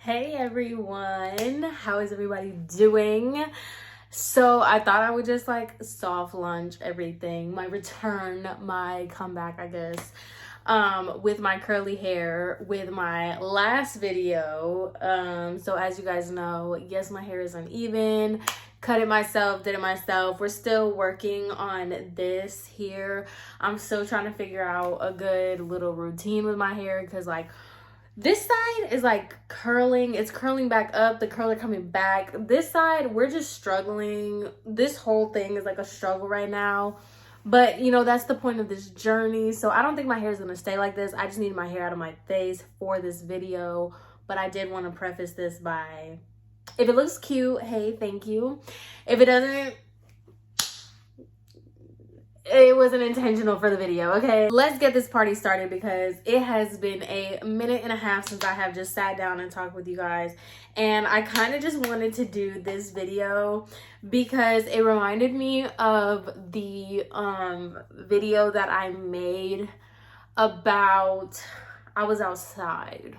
Hey everyone, how is everybody doing? So I thought I would just like soft launch everything, my return, my comeback, I guess, with my curly hair with my last video. So as you guys know, yes, my hair is uneven. Cut it myself, did it myself. We're still working on this here. I'm still trying to figure out a good little routine with my hair because like this side is like curling. It's curling back up. The curl are coming back. This side, we're just struggling. This whole thing is like a struggle right now. But, you know, that's the point of this journey. So I don't think my hair is going to stay like this. I just need my hair out of my face for this video. But I did want to preface this by, if it looks cute, hey, thank you. If it doesn't, it wasn't intentional for the video, okay? Let's get this party started because it has been a minute and a half since I have just sat down and talked with you guys. And I kind of just wanted to do this video because it reminded me of the video that I made about, I was outside.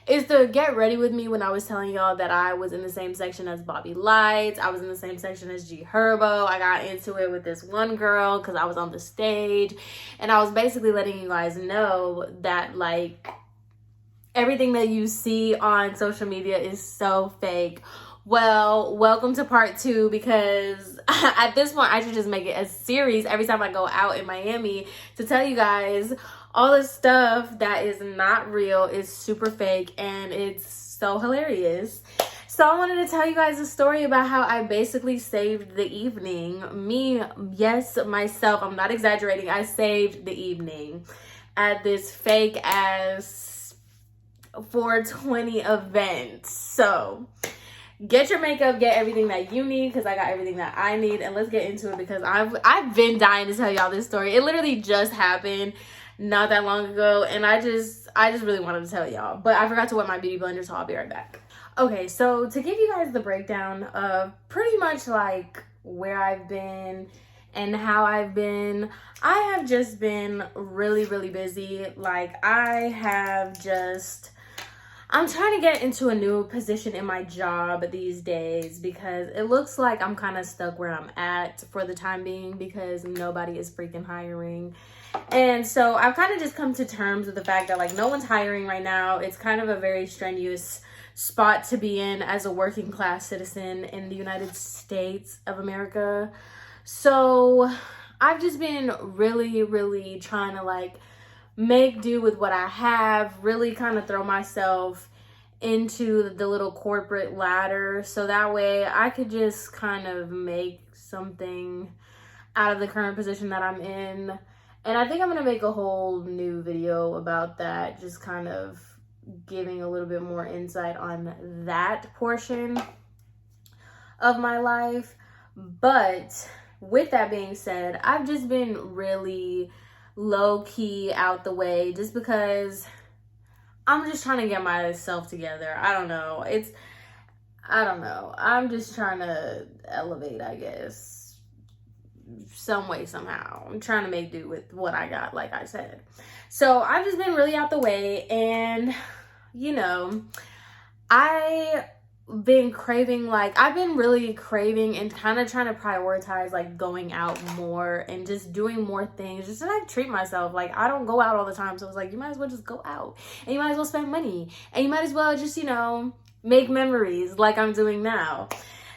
It's the get ready with me when I was telling y'all that I was in the same section as Bobby Lights. I was in the same section as G Herbo. I got into it with this one girl because I was on the stage. And I was basically letting you guys know that like everything that you see on social media is so fake. Well, welcome to part 2 because at this point I should just make it a series every time I go out in Miami to tell you guys all this stuff that is not real, is super fake, and it's so hilarious. So I wanted to tell you guys a story about how I basically saved the evening. Me, yes, myself, I'm not exaggerating, I saved the evening at this fake ass 420 event. So get your makeup, get everything that you need because I got everything that I need, and let's get into it because I've been dying to tell y'all this story. It literally just happened not that long ago, and I just really wanted to tell y'all, but I forgot to wet my beauty blender, so I'll be right back. Okay, so to give you guys the breakdown of pretty much like where I've been and how I've been, I have just been really busy. Like I'm trying to get into a new position in my job these days because it looks like I'm kind of stuck where I'm at for the time being because nobody is freaking hiring. And so I've kind of just come to terms with the fact that like no one's hiring right now. It's kind of a very strenuous spot to be in as a working class citizen in the United States of America. So I've just been really trying to like make do with what I have, really kind of throw myself into the little corporate ladder so that way I could just kind of make something out of the current position that I'm in. And I think I'm going to make a whole new video about that, just kind of giving a little bit more insight on that portion of my life. But with that being said, I've just been really low-key out the way just because I'm just trying to get myself together. I don't know. I'm just trying to elevate, I guess, some way, somehow. I'm trying to make do with what I got, like I said. So I've just been really out the way, and you know, I've been really craving and kind of trying to prioritize like going out more and just doing more things just to like treat myself. Like I don't go out all the time, so it's like you might as well just go out and you might as well spend money and you might as well just, you know, make memories like I'm doing now.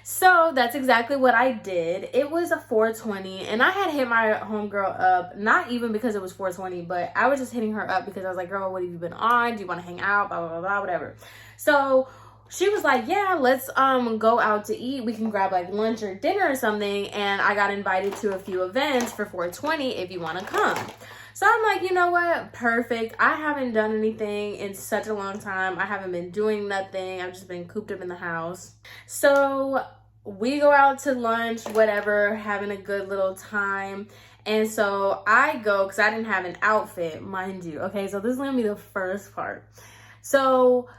So that's exactly what I did. It was a 420 and I had hit my homegirl up, not even because it was 420, but I was just hitting her up because I was like, girl, what have you been on? Do you want to hang out? Blah, blah, blah, whatever. So she was like, yeah, let's go out to eat. We can grab like lunch or dinner or something. And I got invited to a few events for 420 if you want to come. So I'm like, you know what? Perfect. I haven't done anything in such a long time. I haven't been doing nothing. I've just been cooped up in the house. So we go out to lunch, whatever, having a good little time. And so I go, because I didn't have an outfit, mind you. Okay, so this is going to be the first part. So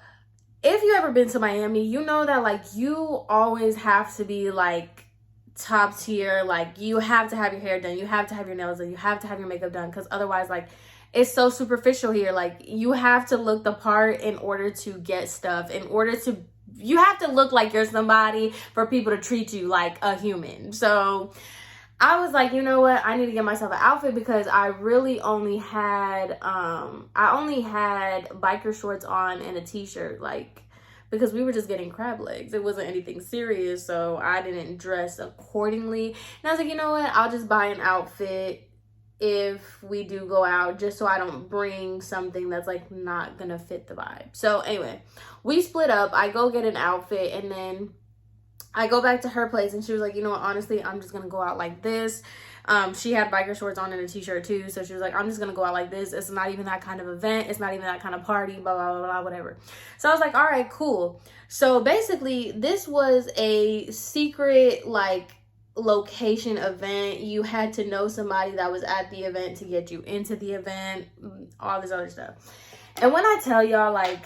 if you ever been to Miami, you know that like you always have to be like top tier. Like you have to have your hair done, you have to have your nails done, you have to have your makeup done, because otherwise like it's so superficial here. Like, you have to look the part in order to get stuff, you have to look like you're somebody for people to treat you like a human. So I was like, you know what? I need to get myself an outfit because I really only had biker shorts on and a t-shirt, like, because we were just getting crab legs. It wasn't anything serious, so I didn't dress accordingly. And I was like, you know what? I'll just buy an outfit if we do go out, just so I don't bring something that's like not gonna fit the vibe. So anyway, we split up. I go get an outfit, and then I go back to her place, and she was like, you know what, honestly, I'm just gonna go out like this. She had biker shorts on and a t-shirt too, so she was like, I'm just gonna go out like this. It's not even that kind of event, it's not even that kind of party, blah blah blah, blah, whatever. So I was like, all right, cool. So basically, this was a secret, like, location event. You had to know somebody that was at the event to get you into the event, all this other stuff. And when I tell y'all, like,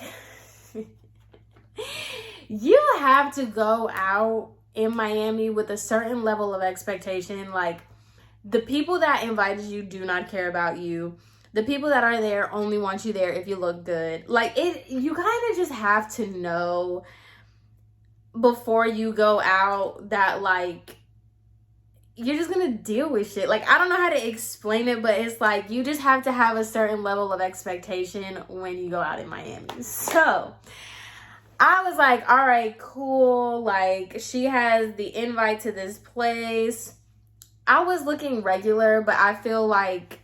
you have to go out in Miami with a certain level of expectation. Like, the people that invited you do not care about you. The people that are there only want you there if you look good. Like, you kind of just have to know before you go out that, like, you're just gonna deal with shit. Like, I don't know how to explain it, but it's like, you just have to have a certain level of expectation when you go out in Miami. So I was like, all right, cool. Like, she has the invite to this place. I was looking regular, but I feel like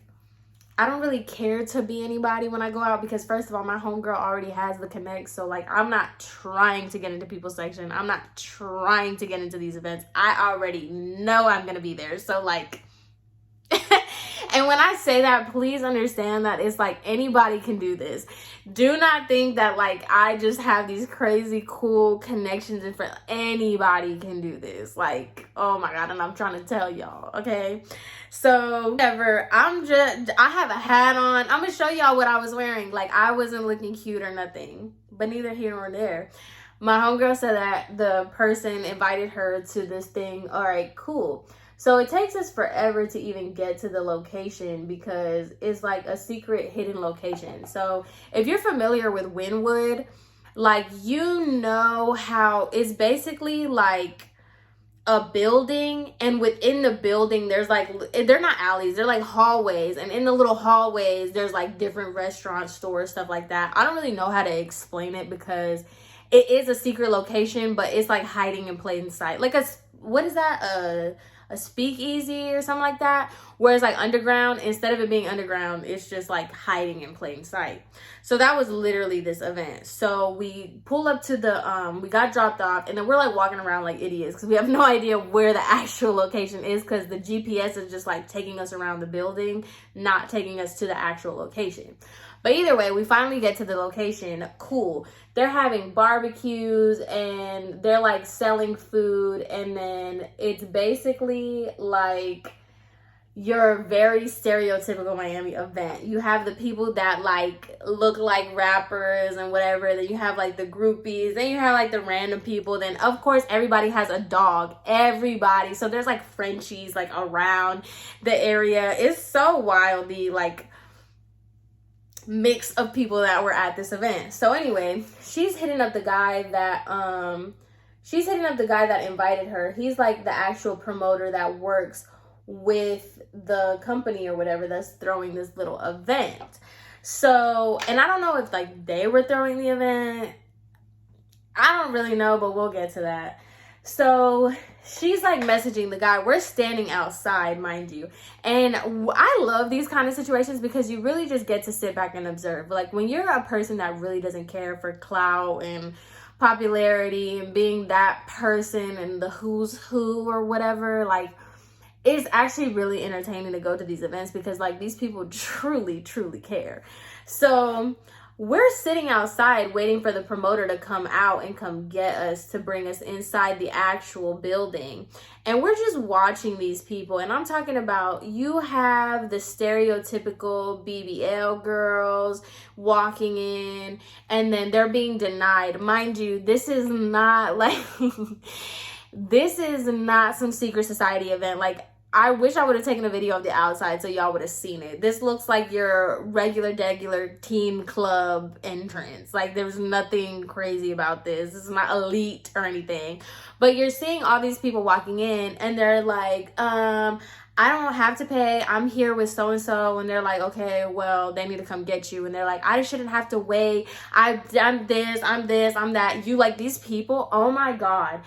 I don't really care to be anybody when I go out because, first of all, my homegirl already has the connect. So, like, I'm not trying to get into people's section. I'm not trying to get into these events. I already know I'm going to be there. So, like, and when I say that, please understand that it's like anybody can do this. Do not think that, like, I just have these crazy cool connections in front. Anybody can do this. Like, oh my God. And I'm trying to tell y'all, okay? So whatever, I have a hat on. I'm gonna show y'all what I was wearing. Like, I wasn't looking cute or nothing, but neither here nor there. My homegirl said that the person invited her to this thing. All right, cool. So it takes us forever to even get to the location because it's like a secret hidden location. So if you're familiar with Wynwood, like, you know how it's basically like a building, and within the building there's like, they're not alleys, they're like hallways, and in the little hallways there's like different restaurants, stores, stuff like that. I don't really know how to explain it because it is a secret location, but it's like hiding in plain sight. Like what is that, a speakeasy or something like that, where it's like underground. Instead of it being underground, it's just like hiding in plain sight. So that was literally this event. So we pull up to the we got dropped off, and then we're like walking around like idiots because we have no idea where the actual location is because the GPS is just like taking us around the building, not taking us to the actual location. But either way, we finally get to the location. Cool. They're having barbecues and they're like selling food, and then it's basically like your very stereotypical Miami event. You have the people that like look like rappers and whatever, then you have like the groupies, then you have like the random people, then of course everybody has a dog, everybody. So there's like Frenchies like around the area. It's so wild, the like mix of people that were at this event. So anyway, she's hitting up the guy that invited her. He's like the actual promoter that works with the company or whatever that's throwing this little event. So, and I don't know if like they were throwing the event. I don't really know, but we'll get to that. So she's like messaging the guy. We're standing outside, mind you. And I love these kind of situations because you really just get to sit back and observe. Like, when you're a person that really doesn't care for clout and popularity and being that person and the who's who or whatever, like, it's actually really entertaining to go to these events because like these people truly care. So we're sitting outside waiting for the promoter to come out and come get us to bring us inside the actual building. And we're just watching these people. And I'm talking about, you have the stereotypical BBL girls walking in and then they're being denied. Mind you, this is not like, this is not some secret society event. Like, I wish I would have taken a video of the outside so y'all would have seen it. This looks like your regular teen club entrance. Like, there's nothing crazy about this. This is not elite or anything. But you're seeing all these people walking in and they're like, I don't have to pay. I'm here with so-and-so. And they're like, okay, well, they need to come get you. And they're like, I shouldn't have to wait. I'm this, I'm that. You like these people, oh my God.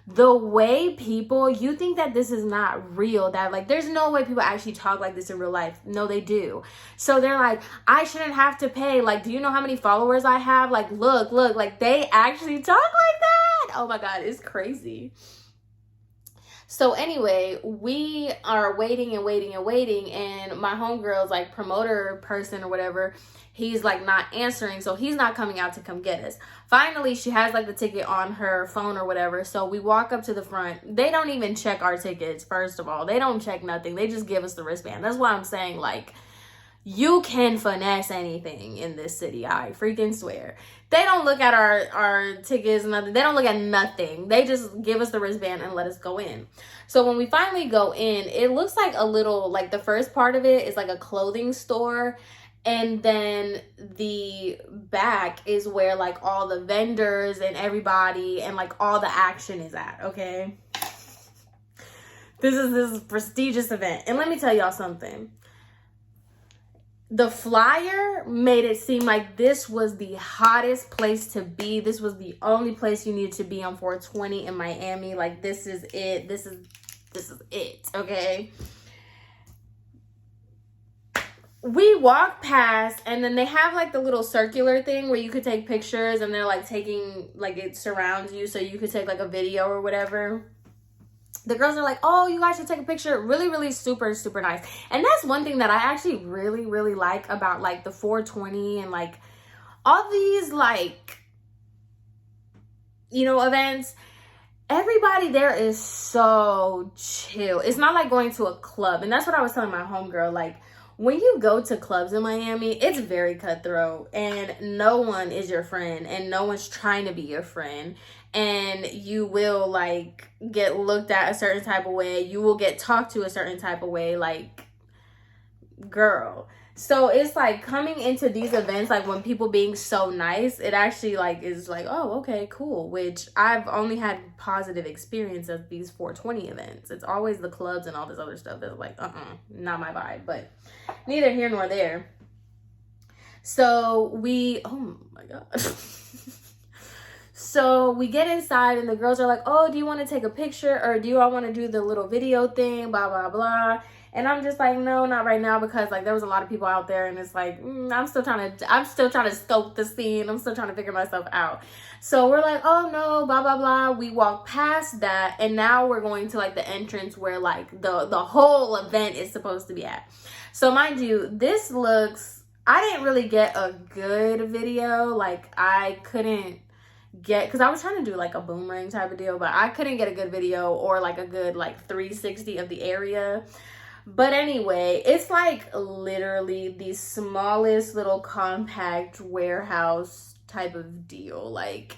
The way people, you think that this is not real, that like there's no way people actually talk like this in real life. No, they do. So they're like, I shouldn't have to pay. Like, do you know how many followers I have? Like, look, like they actually talk like that. Oh my God, it's crazy. So anyway, we are waiting and my homegirl's like promoter person or whatever, he's like not answering, so he's not coming out to come get us. Finally, she has like the ticket on her phone or whatever, so we walk up to the front. They don't even check our tickets, first of all. They don't check nothing. They just give us the wristband. That's why I'm saying, like, you can finesse anything in this city. I freaking swear. They don't look at our tickets, nothing. They don't look at nothing. They just give us the wristband and let us go in. So when we finally go in, it looks like a little, like the first part of it is like a clothing store. And then the back is where like all the vendors and everybody and like all the action is at, okay? This is this prestigious event. And let me tell y'all something. The flyer made it seem like this was the hottest place to be. This was the only place you needed to be on 420 in Miami. Like, this is it. This is it, okay? We walk past, and then they have like the little circular thing where you could take pictures, and they're like taking, like it surrounds you so you could take like a video or whatever. The girls are like, oh, you guys should take a picture. Really, really super, super nice. And that's one thing that I actually really, really like about like the 420 and like all these like, you know, events. Everybody there is so chill. It's not like going to a club. And that's what I was telling my homegirl. Like, when you go to clubs in Miami, it's very cutthroat and no one is your friend and no one's trying to be your friend. And you will like get looked at a certain type of way. You will get talked to a certain type of way, like, girl. So it's like coming into these events, like when people being so nice, it actually like is like, oh, okay, cool. Which I've only had positive experience at these 420 events. It's always the clubs and all this other stuff that's like, not my vibe. But neither here nor there. So we, oh my God. So we get inside and the girls are like, oh, do you want to take a picture or do you all want to do the little video thing, blah, blah, blah. And I'm just like, no, not right now, because like there was a lot of people out there and it's like, I'm still trying to scope the scene. I'm still trying to figure myself out. So we're like, oh no, blah, blah, blah. We walk past that and now we're going to like the entrance where like the whole event is supposed to be at. So mind you, this looks, I didn't really get a good video. Like I couldn't get, because I was trying to do like a boomerang type of deal, but I couldn't get a good video or like a good like 360 of the area. But anyway, it's like literally the smallest little compact warehouse type of deal. Like,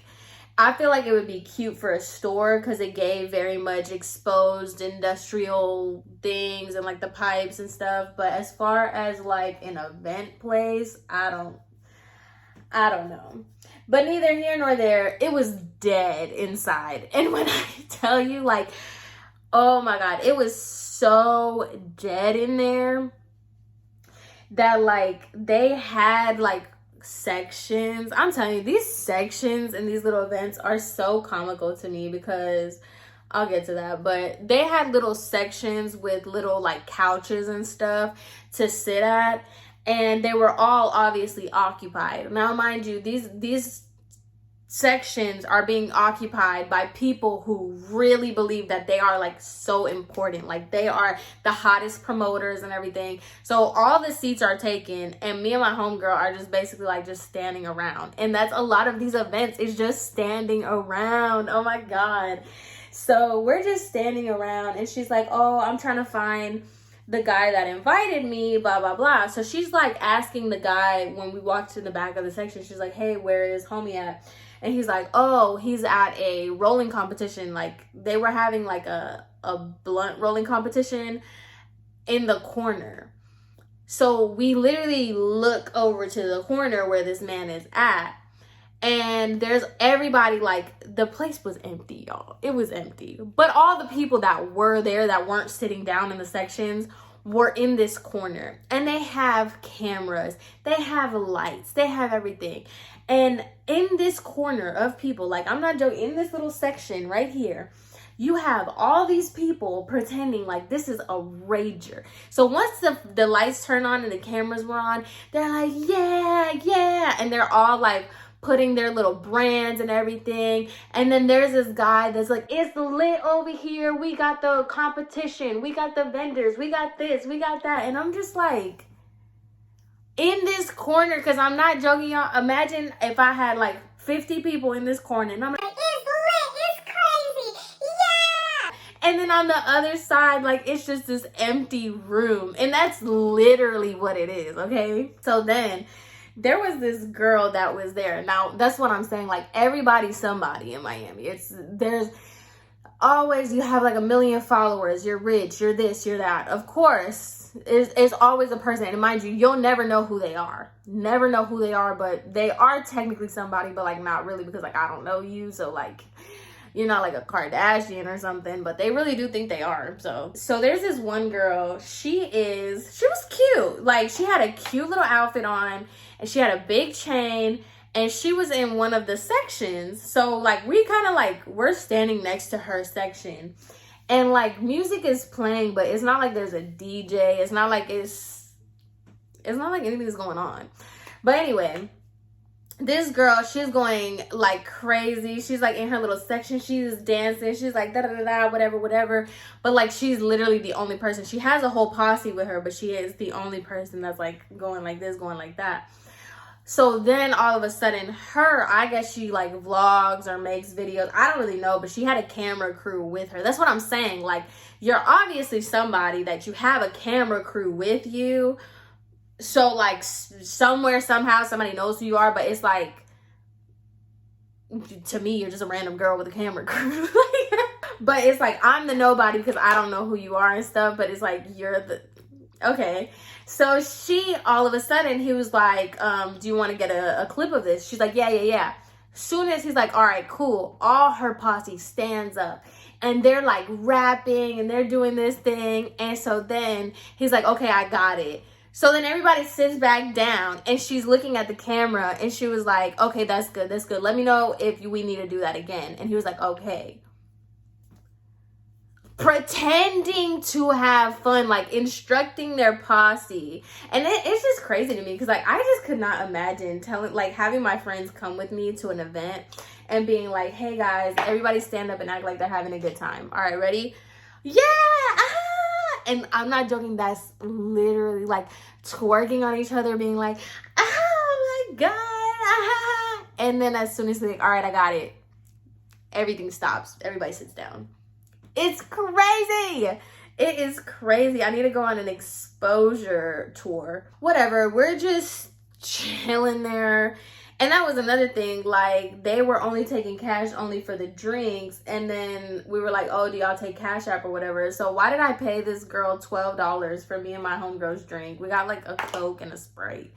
I feel like it would be cute for a store because it gave very much exposed industrial things and like the pipes and stuff. But as far as like an event place, I don't know. But neither here nor there, it was dead inside. And when I tell you, like, oh my God, it was so dead in there that like they had like sections. I'm telling you, these sections and these little events are so comical to me because I'll get to that, but they had little sections with little like couches and stuff to sit at, and they were all obviously occupied. Now mind you, these sections are being occupied by people who really believe that they are like so important, like they are the hottest promoters and everything. So all the seats are taken and me and my homegirl are just basically like just standing around. And that's a lot of these events, is just standing around. Oh my God. So we're just standing around and she's like, oh, I'm trying to find the guy that invited me, blah, blah, blah. So she's like asking the guy when we walked to the back of the section, she's like, hey, where is homie at? And he's like, oh, he's at a rolling competition. Like, they were having like a blunt rolling competition in the corner. So we literally look over to the corner where this man is at, and there's everybody, like, the place was empty, y'all. It was empty. But all the people that were there that weren't sitting down in the sections were in this corner, and they have cameras, they have lights, they have everything. And in this corner of people, like, I'm not joking, in this little section right here, you have all these people pretending like this is a rager. So once the lights turn on and the cameras were on, they're like, yeah, yeah. And they're all like putting their little brands and everything. And then there's this guy that's like, it's lit over here. We got the competition. We got the vendors. We got this. We got that. And I'm just like, in this corner, because I'm not joking, y'all. Imagine if I had like 50 people in this corner and I'm like, and then on the other side, like, it's just this empty room. And that's literally what it is, okay? So then there was this girl that was there. Now, that's what I'm saying. Like, everybody's somebody in Miami. There's always, you have like 1 million followers. You're rich. You're this, you're that. Of course, it's always a person. And mind you, you'll never know who they are. Never know who they are. But they are technically somebody, but like not really, because like I don't know you. So like, you're not like a Kardashian or something, but they really do think they are. So there's this one girl. She was cute. Like, she had a cute little outfit on, and she had a big chain, and she was in one of the sections. So like, we kind of like, we're standing next to her section, and like, music is playing, but it's not like there's a DJ. It's not like anything's going on. But anyway, this girl, she's going like crazy. She's like in her little section. She's dancing. She's like da da da da, whatever. But like, she's literally the only person. She has a whole posse with her, but she is the only person that's like going like this, going like that. So then all of a sudden, I guess she like vlogs or makes videos. I don't really know, but she had a camera crew with her. That's what I'm saying. Like, you're obviously somebody that you have a camera crew with you. So like, somewhere, somehow, somebody knows who you are, but it's like, to me, you're just a random girl with a camera crew. But it's like, I'm the nobody because I don't know who you are and stuff, but it's like, you're the, okay. So all of a sudden, he was like, do you want to get a clip of this? She's like, yeah. Soon as he's like, all right, cool, all her posse stands up. And they're like rapping and they're doing this thing. And so then he's like, okay, I got it. So then everybody sits back down, and she's looking at the camera, and she was like, okay, that's good. Let me know if we need to do that again. And he was like, okay. Pretending to have fun, like instructing their posse. And it's just crazy to me, because like, I just could not imagine having my friends come with me to an event and being like, hey guys, everybody stand up and act like they're having a good time. All right, ready? Yeah! And I'm not joking, that's literally like twerking on each other, being like, oh my God. And then as soon as they're like, all right, I got it, everything stops. Everybody sits down. It's crazy. It is crazy. I need to go on an exposure tour. Whatever. We're just chilling there. And that was another thing, like, they were only taking cash only for the drinks. And then we were like, oh, do y'all take Cash App or whatever? So why did I pay this girl $12 for me and my homegirl's drink? We got like a Coke and a Sprite.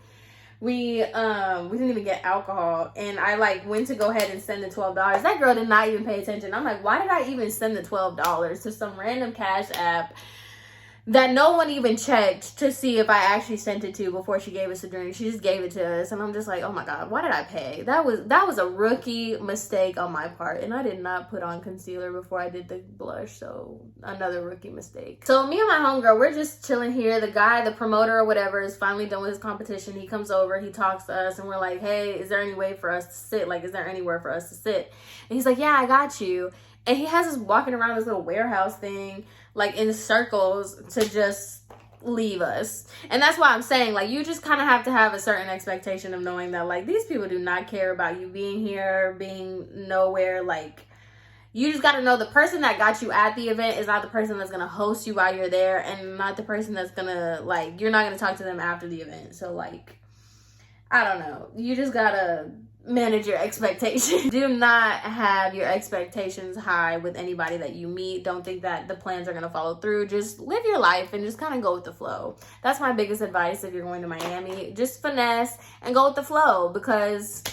We didn't even get alcohol. And I like went to go ahead and send the $12. That girl did not even pay attention. I'm like, why did I even send the $12 to some random Cash App that no one even checked to see if I actually sent it to before she gave us a drink? She just gave it to us, and I'm just like, oh my God, why did I pay? That was a rookie mistake on my part, and I did not put on concealer before I did the blush, so another rookie mistake. So me and my homegirl, we're just chilling here. The guy, the promoter or whatever, is finally done with his competition. He comes over, he talks to us, and we're like, hey, is there any way for us to sit? Like, is there anywhere for us to sit? And he's like, yeah, I got you. And he has us walking around this little warehouse thing, like in circles, to just leave us. And that's why I'm saying, like, you just kind of have to have a certain expectation of knowing that, like, these people do not care about you being here, being nowhere. Like, you just got to know the person that got you at the event is not the person that's going to host you while you're there, and not the person that's going to, like, you're not going to talk to them after the event. So, like, I don't know. You just got to manage your expectations. Do not have your expectations high with anybody that you meet. Don't think that the plans are going to follow through. Just live your life and just kind of go with the flow. That's my biggest advice if you're going to Miami. Just finesse and go with the flow, because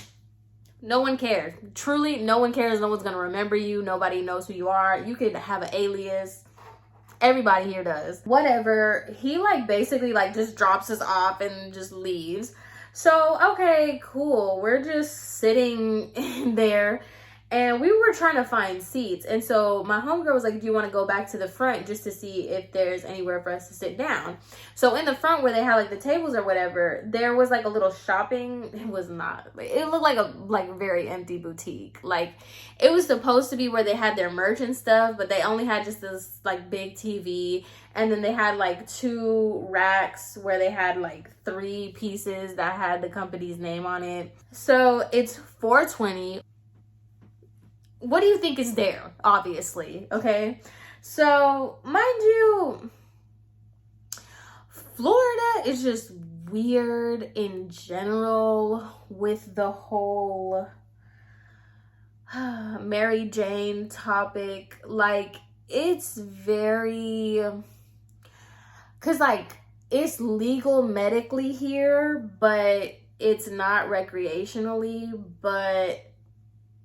no one cares. Truly, no one cares. No one's going to remember you. Nobody knows who you are. You could have an alias. Everybody here does. Whatever. He like basically like just drops us off and just leaves. So, okay, cool. We're just sitting in there and we were trying to find seats. And so my homegirl was like, do you want to go back to the front just to see if there's anywhere for us to sit down? So in the front where they had like the tables or whatever, there was like a little shopping. It was not, it looked like a very empty boutique. Like it was supposed to be where they had their merch and stuff, but they only had just this like big TV. And then they had like 2 racks where they had like 3 pieces that had the company's name on it. So it's $420. What do you think is there? Obviously, okay? So, mind you, Florida is just weird in general with the whole Mary Jane topic. Like, it's very... Because, like, it's legal medically here, but it's not recreationally. But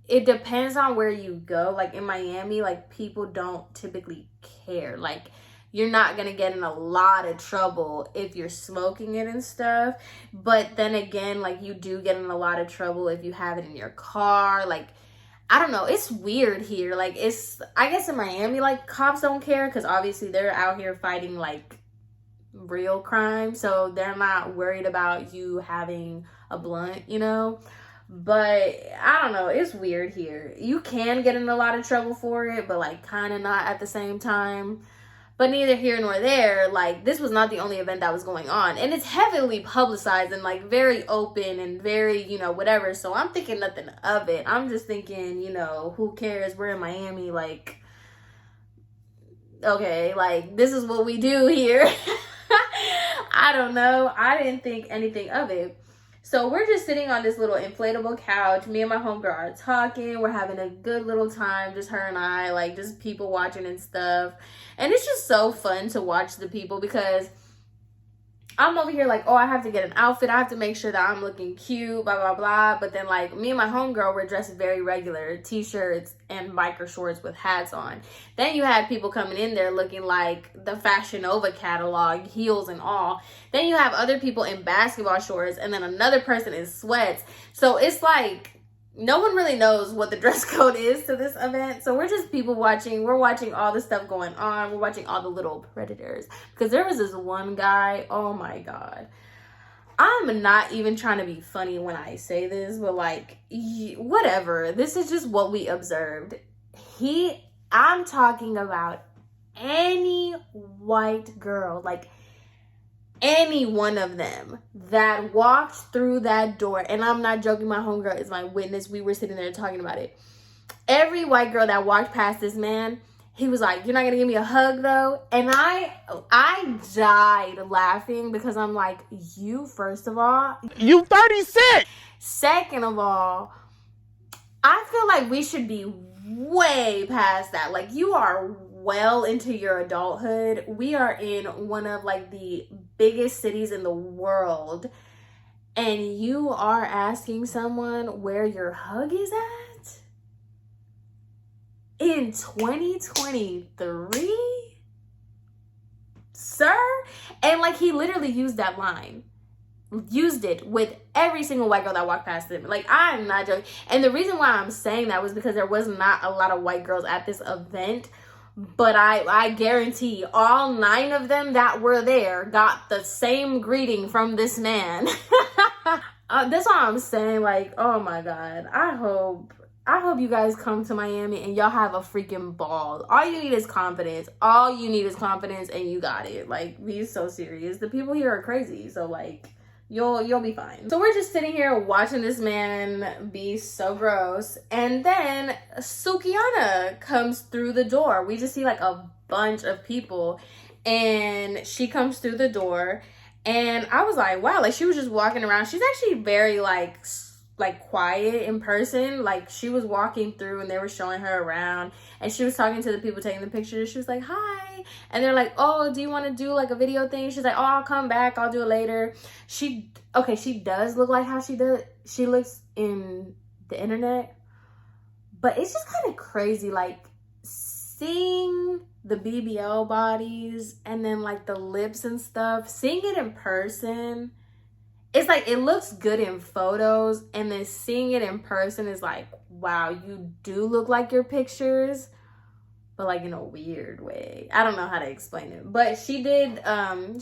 it depends on where you go. Like, in Miami, like, people don't typically care. Like, you're not going to get in a lot of trouble if you're smoking it and stuff. But then again, like, you do get in a lot of trouble if you have it in your car. Like, I don't know. It's weird here. Like, it's... I guess in Miami, like, cops don't care because obviously they're out here fighting, like, real crime, so they're not worried about you having a blunt, you know. But I don't know, it's weird here. You can get in a lot of trouble for it, but like kind of not at the same time. But neither here nor there. Like, this was not the only event that was going on, and it's heavily publicized and like very open and very, you know, whatever. So I'm thinking nothing of it. I'm just thinking, you know, who cares? We're in Miami. Like, okay, like, this is what we do here. I don't know. I didn't think anything of it. So we're just sitting on this little inflatable couch. Me and my homegirl are talking. We're having a good little time, just her and I, like, just people watching and stuff. And it's just so fun to watch the people, because I'm over here like, oh, I have to get an outfit. I have to make sure that I'm looking cute, blah, blah, blah. But then, like, me and my homegirl were dressed very regular, t-shirts and biker shorts with hats on. Then you had people coming in there looking like the Fashion Nova catalog, heels and all. Then you have other people in basketball shorts, and then another person in sweats. So it's like, no one really knows what the dress code is to this event. So we're just people watching. We're watching all the stuff going on. We're watching all the little predators. Because there was this one guy, oh my God. I'm not even trying to be funny when I say this, but like, whatever. This is just what we observed. I'm talking about any white girl, like any one of them that walked through that door, and I'm not joking, my homegirl is my witness. We were sitting there talking about it. Every white girl that walked past this man, he was like, "You're not gonna give me a hug though?" And I died laughing, because I'm like, you, first of all, you 36. Second of all, I feel like we should be way past that. Like, you are well into your adulthood. We are in one of like the biggest cities in the world, and you are asking someone where your hug is at in 2023, sir? And like, he literally used that line, used it with every single white girl that walked past him. Like, I'm not joking. And the reason why I'm saying that was because there was not a lot of white girls at this event. But I guarantee all 9 of them that were there got the same greeting from this man. That's all I'm saying. Like, oh my God. I hope you guys come to Miami and y'all have a freaking ball. All you need is confidence. All you need is confidence, and you got it. Like, be so serious. The people here are crazy. So like, you'll be fine. So we're just sitting here watching this man be so gross, and then Sukiana comes through the door. We just see like a bunch of people, and she comes through the door, and I was like, wow, like, she was just walking around. She's actually very like like quiet in person. Like she was walking through and they were showing her around and she was talking to the people taking the pictures. She was like, hi, and they're like, oh, do you want to do like a video thing? She's like, oh, I'll come back, I'll do it later. She does look like how she looks in the internet, but it's just kind of crazy, like seeing the BBL bodies and then like the lips and stuff, seeing it in person. It's like, it looks good in photos, and then seeing it in person is like, wow, you do look like your pictures, but like in a weird way. I don't know how to explain it, but she did,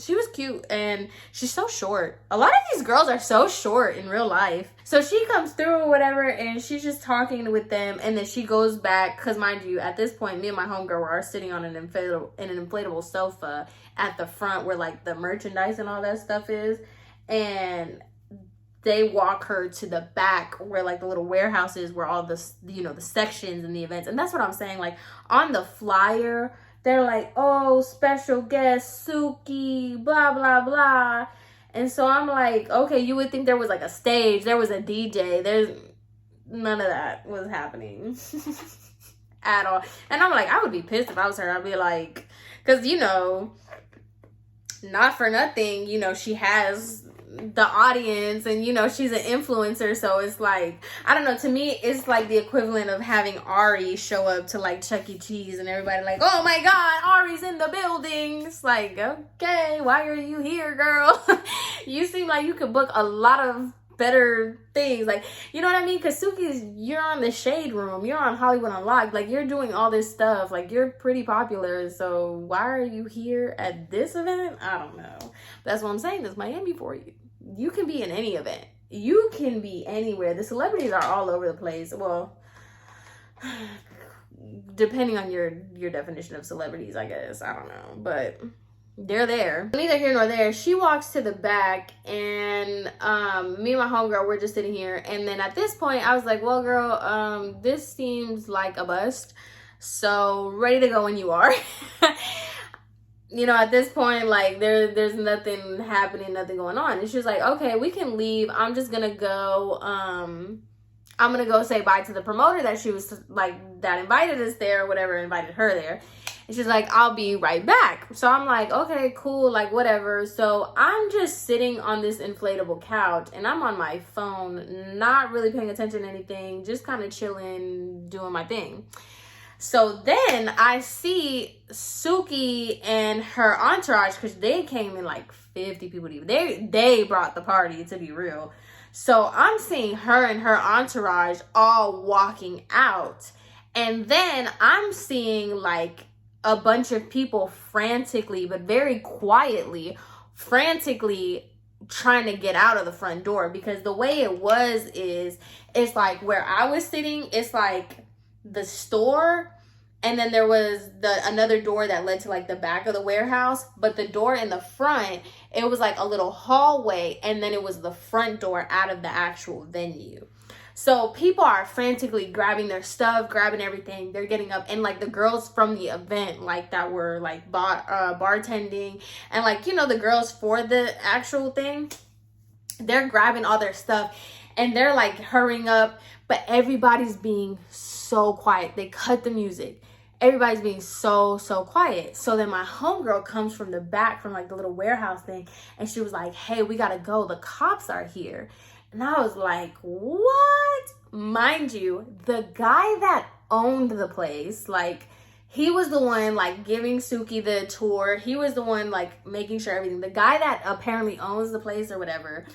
she was cute, and she's so short. A lot of these girls are so short in real life. So she comes through or whatever, and she's just talking with them, and then she goes back, because mind you, at this point, me and my homegirl are sitting on an inflatable sofa at the front where like the merchandise and all that stuff is. And they walk her to the back where like the little warehouse is, where all the, you know, the sections and the events. And that's what I'm saying, like on the flyer they're like, oh, special guest Suki, blah blah blah. And so I'm like, okay, you would think there was like a stage, there was a DJ. There's none of that was happening at all. And I'm like, I would be pissed if I was her. I'd be like, because, you know, not for nothing, you know, she has the audience, and, you know, she's an influencer. So it's like, I don't know, to me it's like the equivalent of having Ari show up to like Chuck E. Cheese and everybody like, oh my god, Ari's in the building. It's like, okay, why are you here, girl? You seem like you could book a lot of better things, like, you know what I mean? Because Suki's, you're on the Shade Room, you're on Hollywood Unlocked, like you're doing all this stuff, like you're pretty popular. So why are you here at this event? I don't know. That's what I'm saying. That's Miami for you. You can be in any event, you can be anywhere. The celebrities are all over the place. Well, depending on your definition of celebrities, I guess. I don't know, but they're there. Neither here nor there. She walks to the back, and me and my homegirl, we're just sitting here. And then at this point I was like, well girl, this seems like a bust, so ready to go when you are. You know, at this point, like there's nothing happening, nothing going on. And she was like, okay, we can leave. I'm just gonna go, I'm gonna go say bye to the promoter that she was like, that invited us there, or whatever, invited her there. And she's like, I'll be right back. So I'm like, okay, cool, like whatever. So I'm just sitting on this inflatable couch, and I'm on my phone, not really paying attention to anything, just kind of chilling, doing my thing. So then I see Suki and her entourage, because they came in like 50 people. They brought the party, to be real. So I'm seeing her and her entourage all walking out. And then I'm seeing like a bunch of people frantically, but very quietly, trying to get out of the front door. Because the way it was is, it's like where I was sitting, it's like the store, and then there was another door that led to like the back of the warehouse. But the door in the front, it was like a little hallway, and then it was the front door out of the actual venue. So people are frantically grabbing their stuff, grabbing everything. They're getting up, and like the girls from the event, like that were like bartending, and like, you know, the girls for the actual thing, they're grabbing all their stuff, and they're like hurrying up. But everybody's being so quiet. They cut the music. Everybody's being so quiet. So then my homegirl comes from the back, from like the little warehouse thing, and she was like, hey, we gotta go, the cops are here. And I was like, what? Mind you, the guy that owned the place, like, he was the one like giving Suki the tour. He was the one like making sure everything. The guy that apparently owns the place or whatever,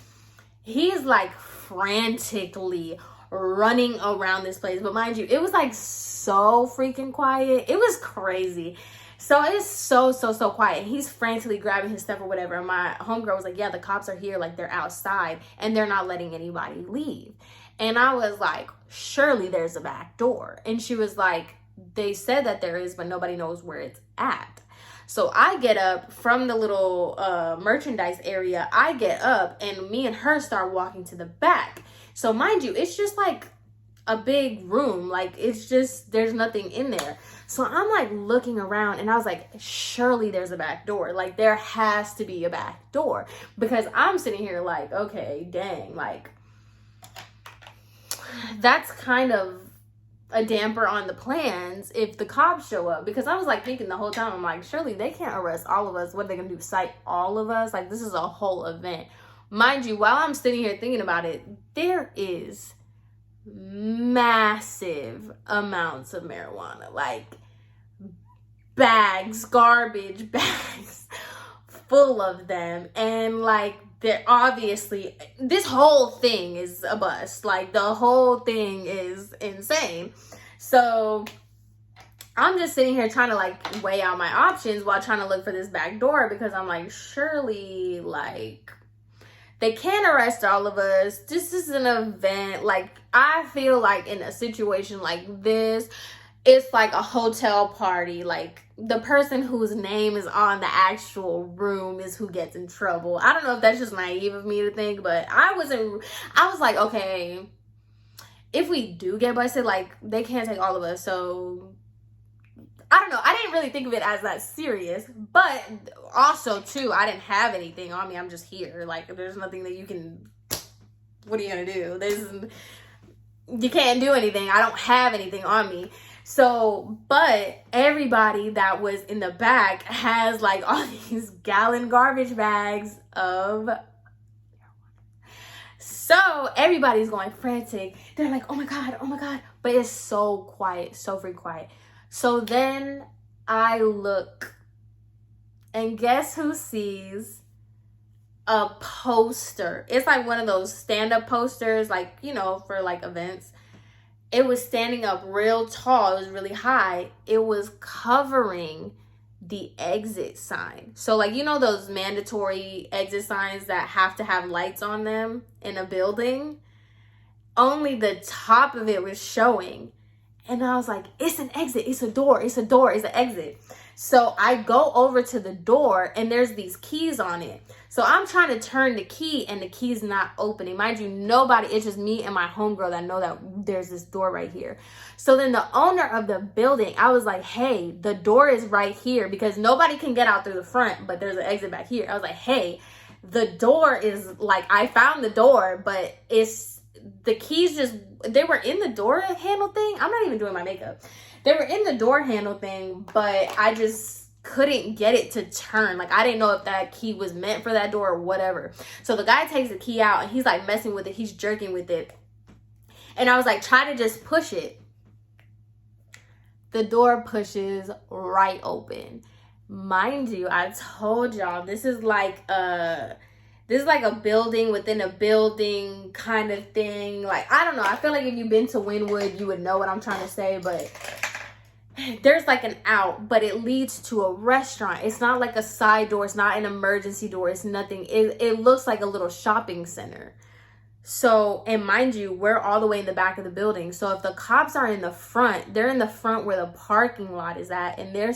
he's like frantically running around this place. But mind you, it was like so freaking quiet. It was crazy. So it's so quiet. He's frantically grabbing his stuff or whatever. And my homegirl was like, yeah, the cops are here. Like, they're outside and they're not letting anybody leave. And I was like, surely there's a back door. And she was like, they said that there is, but nobody knows where it's at. So I get up from the little merchandise area. I get up, and me and her start walking to the back. So mind you, it's just like a big room. Like, it's just, there's nothing in there. So I'm like looking around, and I was like, surely there's a back door. Like, there has to be a back door, because I'm sitting here like, okay, dang, like, that's kind of a damper on the plans if the cops show up, because I was like thinking the whole time, I'm like, surely they can't arrest all of us. What are they gonna do, cite all of us? Like, this is a whole event. Mind you, while I'm sitting here thinking about it, there is massive amounts of marijuana, like bags, garbage bags full of them. And like, they're obviously, this whole thing is a bust. Like, the whole thing is insane. So I'm just sitting here trying to like weigh out my options while trying to look for this back door, because I'm like, surely like they can't arrest all of us. This is an event. Like, I feel like in a situation like this, it's like a hotel party. Like, the person whose name is on the actual room is who gets in trouble. I don't know if that's just naive of me to think, but I was like, okay, if we do get busted, like, they can't take all of us. So I don't know. I didn't really think of it as that serious, but also too, I didn't have anything on me. I'm just here. Like, there's nothing that you can, what are you gonna do? You can't do anything. I don't have anything on me. So, but everybody that was in the back has like all these gallon garbage bags of, so everybody's going frantic. They're like, oh my God. But it's so quiet, so freaking quiet. So then I look, and guess who sees a poster? It's like one of those stand-up posters, like, you know, for like events. It was standing up real tall. It was really high. It was covering the exit sign. So like, you know, those mandatory exit signs that have to have lights on them in a building? Only the top of it was showing. And I was like, it's an exit, it's a door, it's an exit. So I go over to the door, and there's these keys on it. So I'm trying to turn the key, and the key's not opening. Mind you, nobody, it's just me and my homegirl that know that there's this door right here. So then the owner of the building, I was like, hey, the door is right here, because nobody can get out through the front, but there's an exit back here. I was like, hey, the door is like, I found the door, but it's, the keys just, they were in the door handle thing. I'm not even doing my makeup. They were in the door handle thing, but I just couldn't get it to turn. Like, I didn't know if that key was meant for that door or whatever. So the guy takes the key out, and he's like messing with it. He's jerking with it. And I was like, try to just push it. The door pushes right open. Mind you, I told y'all, this is like a building within a building kind of thing. Like, I don't know. I feel like if you've been to Wynwood, you would know what I'm trying to say. But there's like an out, but it leads to a restaurant. It's not like a side door. It's not an emergency door. It's nothing. It looks like a little shopping center. So, and mind you, we're all the way in the back of the building. So if the cops are in the front, they're in the front where the parking lot is at. And they're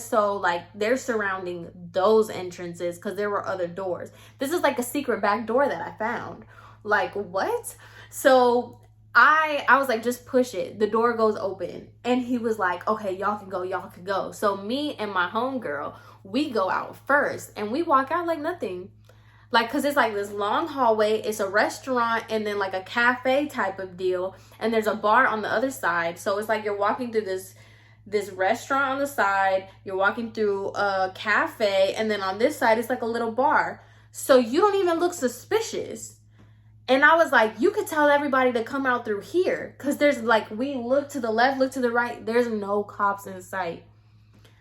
they're surrounding those entrances because there were other doors. This is like a secret back door that I found. Like, what? So I was like, just push it. The door goes open. And he was like, okay, y'all can go. So me and my homegirl, we go out first. And we walk out like nothing. Like, cause it's like this long hallway, it's a restaurant and then like a cafe type of deal. And there's a bar on the other side. So it's like you're walking through this restaurant on the side, you're walking through a cafe, and then on this side, it's like a little bar. So you don't even look suspicious. And I was like, you could tell everybody to come out through here. Cause there's like, we look to the left, look to the right, there's no cops in sight.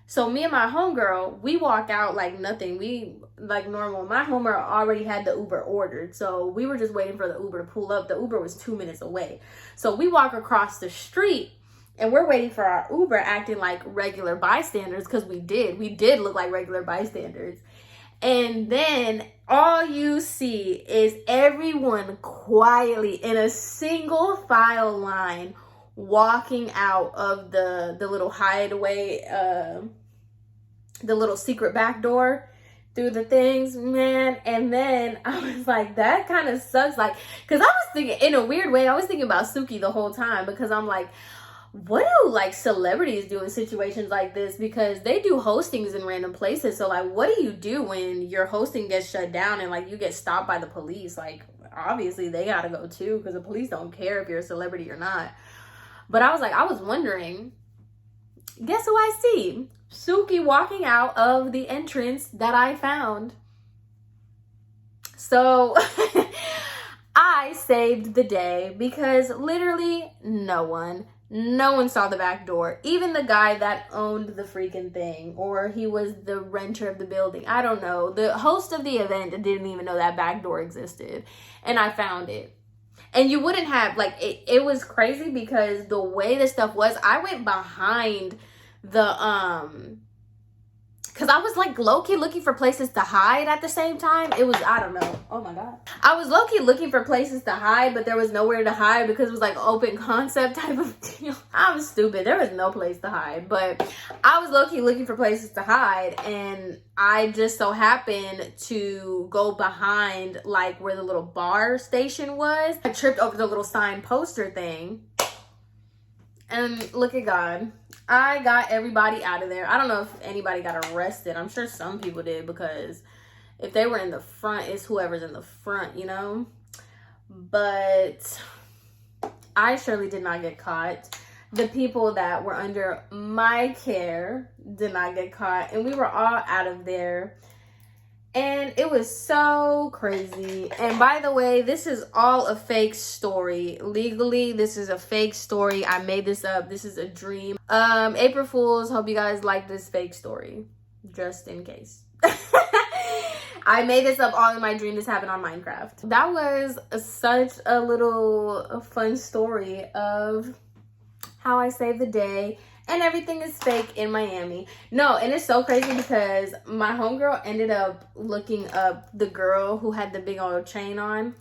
So me and my homegirl, we walk out like nothing. We like normal. My homegirl already had the Uber ordered. So we were just waiting for the Uber to pull up. The Uber was 2 minutes away. So we walk across the street and we're waiting for our Uber, acting like regular bystanders, because we did look like regular bystanders. And then all you see is everyone quietly in a single file line walking out of the little hideaway, the little secret back door through the things, man. And then I was like, that kind of sucks. Like, because I was thinking, in a weird way, I was thinking about Suki the whole time, because I'm like, what do like celebrities do in situations like this? Because they do hostings in random places. So like, what do you do when your hosting gets shut down and like you get stopped by the police? Like, obviously they gotta go too, because the police don't care if you're a celebrity or not. But I was wondering, guess who I see? Suki walking out of the entrance that I found. So I saved the day because literally no one saw the back door. Even the guy that owned the freaking thing, or he was the renter of the building. I don't know. The host of the event didn't even know that back door existed. And I found it. And you wouldn't have, like, it was crazy because the way this stuff was, I went behind the, because I was like low-key looking for places to hide at the same time. It was, I don't know. Oh my God. I was low-key looking for places to hide, but there was nowhere to hide because it was like open concept type of deal. I'm stupid. There was no place to hide, but I was low-key looking for places to hide, and I just so happened to go behind like where the little bar station was. I tripped over the little sign poster thing. And look at God. I got everybody out of there. I don't know if anybody got arrested. I'm sure some people did, because if they were in the front, it's whoever's in the front, you know? But I surely did not get caught. The people that were under my care did not get caught. And we were all out of there. And it was so crazy. And by the way, this is all a fake story. Legally, this is a fake story. I made this up. This is a dream. April Fools, hope you guys like this fake story. Just in case. I made this up all in my dream. This happened on Minecraft. That was such a little fun story of how I saved the day. And everything is fake in Miami. No, and it's so crazy because my homegirl ended up looking up the girl who had the big old chain on.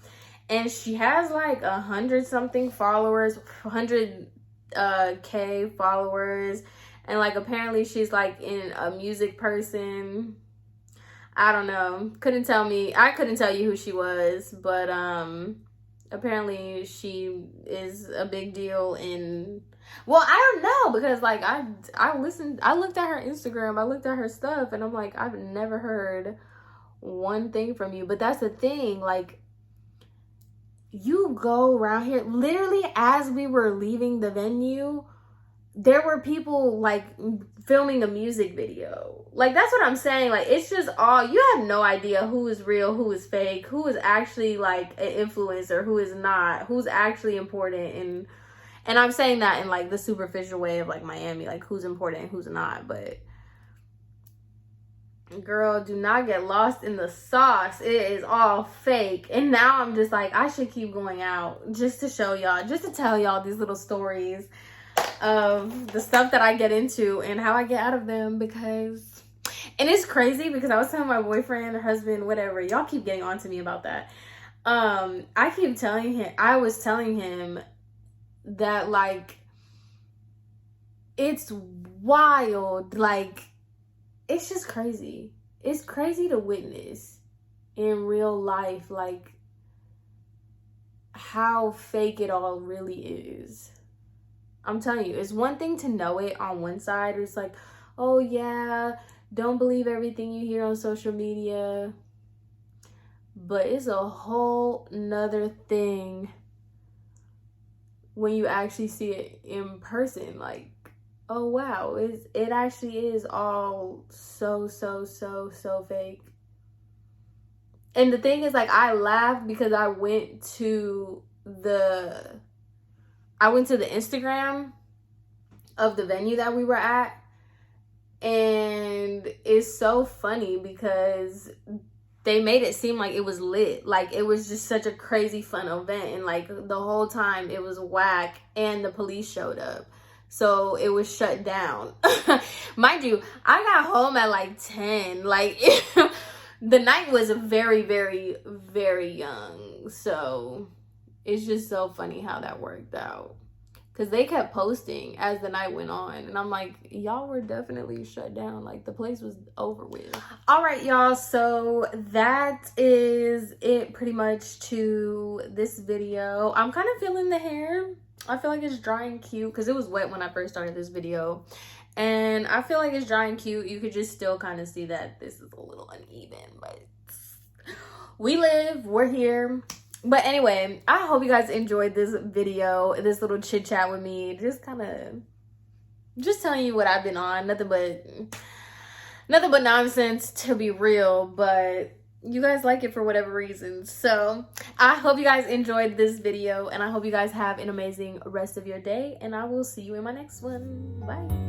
And she has like 100-something followers, 100K followers. And like apparently she's like in a music person. I don't know. I couldn't tell you who she was. But apparently she is a big deal in... Well, I don't know, because like I looked at her Instagram, I looked at her stuff, and I'm like, I've never heard one thing from you. But that's the thing, like, you go around here, literally as we were leaving the venue, there were people like filming a music video. Like, that's what I'm saying. Like, it's just all, you have no idea who is real, who is fake, who is actually like an influencer, who is not, who's actually important. And I'm saying that in like the superficial way of like Miami, like who's important and who's not. But girl, do not get lost in the sauce. It is all fake. And now I'm just like, I should keep going out just to show y'all, just to tell y'all these little stories of the stuff that I get into and how I get out of them. Because, and it's crazy because I was telling my boyfriend, husband, whatever, y'all keep getting on to me about that. I was telling him that like it's wild, like it's just crazy. It's crazy to witness in real life like how fake it all really is. I'm telling you, it's one thing to know it on one side. It's like, oh yeah, don't believe everything you hear on social media, but it's a whole nother thing when you actually see it in person. Like, oh wow, it actually is all so fake. And the thing is, like, I laughed because I went to the Instagram of the venue that we were at, and it's so funny because they made it seem like it was lit. Like, it was just such a crazy fun event. And like the whole time it was whack and the police showed up. So it was shut down. Mind you, I got home at like 10. Like the night was very, very, very young. So it's just so funny how that worked out. Because they kept posting as the night went on. And I'm like, y'all were definitely shut down. Like, the place was over with. All right, y'all. So that is it pretty much to this video. I'm kind of feeling the hair. I feel like it's dry and cute because it was wet when I first started this video. And I feel like it's dry and cute. You could just still kind of see that this is a little uneven, but we live, we're here. But anyway, I hope you guys enjoyed this video, this little chit chat with me. Just telling you what I've been on. Nothing but nonsense, to be real, but you guys like it for whatever reason. So I hope you guys enjoyed this video, and I hope you guys have an amazing rest of your day, and I will see you in my next one. Bye.